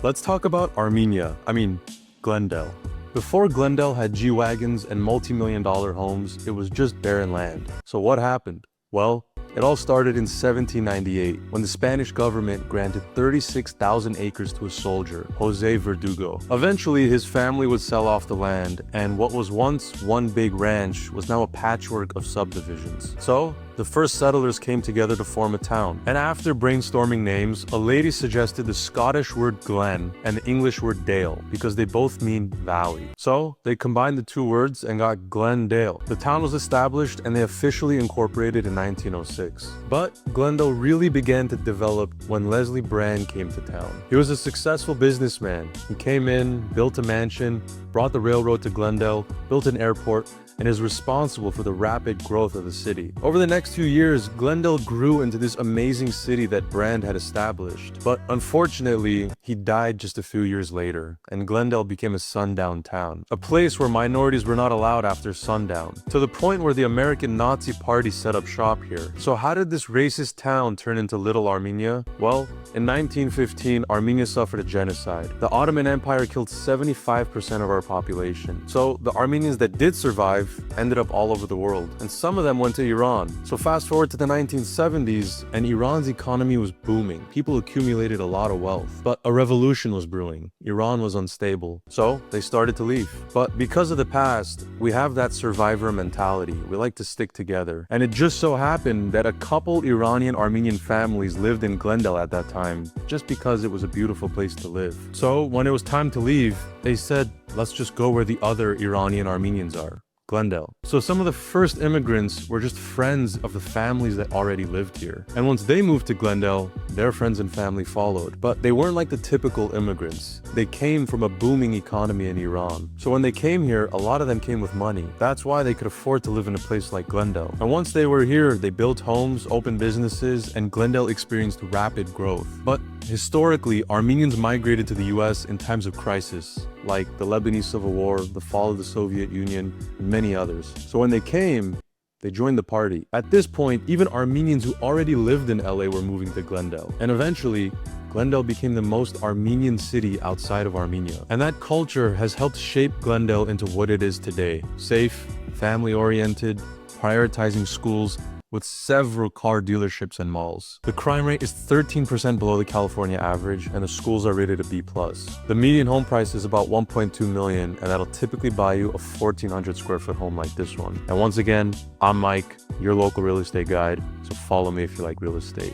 Let's talk about Glendale. Before Glendale had G-Wagons and multi-million-dollar homes, it was just barren land. So what happened? Well, it all started in 1798, when the Spanish government granted 36,000 acres to a soldier, Jose Verdugo. Eventually, his family would sell off the land, and what was once one big ranch was now a patchwork of subdivisions. So, the first settlers came together to form a town. And after brainstorming names, a lady suggested the Scottish word Glen and the English word Dale, because they both mean valley. So, they combined the two words and got Glendale. The town was established and they officially incorporated in 1906. But Glendale really began to develop when Leslie Brand came to town. He was a successful businessman. He came in, built a mansion, brought the railroad to Glendale, built an airport, and is responsible for the rapid growth of the city. Over the next few years, Glendale grew into this amazing city that Brand had established. But unfortunately, he died just a few years later, and Glendale became a sundown town, a place where minorities were not allowed after sundown, to the point where the American Nazi Party set up shop here. So how did this racist town turn into Little Armenia? Well, in 1915, Armenia suffered a genocide. The Ottoman Empire killed 75% of our population. So the Armenians that did survive ended up all over the world, and some of them went to Iran. So fast forward to the 1970s, and Iran's economy was booming. People accumulated a lot of wealth, but a revolution was brewing. Iran was unstable, so they started to leave. But because of the past, we have that survivor mentality. We like to stick together. And it just so happened that a couple Iranian-Armenian families lived in Glendale at that time, just because it was a beautiful place to live. So when it was time to leave, they said, let's just go where the other Iranian Armenians are. Glendale. So some of the first immigrants were just friends of the families that already lived here. And once they moved to Glendale, their friends and family followed. But they weren't like the typical immigrants. They came from a booming economy in Iran. So when they came here, a lot of them came with money. That's why they could afford to live in a place like Glendale. And once they were here, they built homes, opened businesses, and Glendale experienced rapid growth. But historically, Armenians migrated to the US in times of crisis, like the Lebanese Civil War, the fall of the Soviet Union, and many others. So when they came, they joined the party. At this point, even Armenians who already lived in LA were moving to Glendale. And eventually, Glendale became the most Armenian city outside of Armenia. And that culture has helped shape Glendale into what it is today. Safe, family-oriented, prioritizing schools, with several car dealerships and malls. The crime rate is 13% below the California average, and the schools are rated a B+. The median home price is about $1.2 million, and that'll typically buy you a 1,400 square foot home like this one. And once again, I'm Mike, your local real estate guide, so follow me if you like real estate.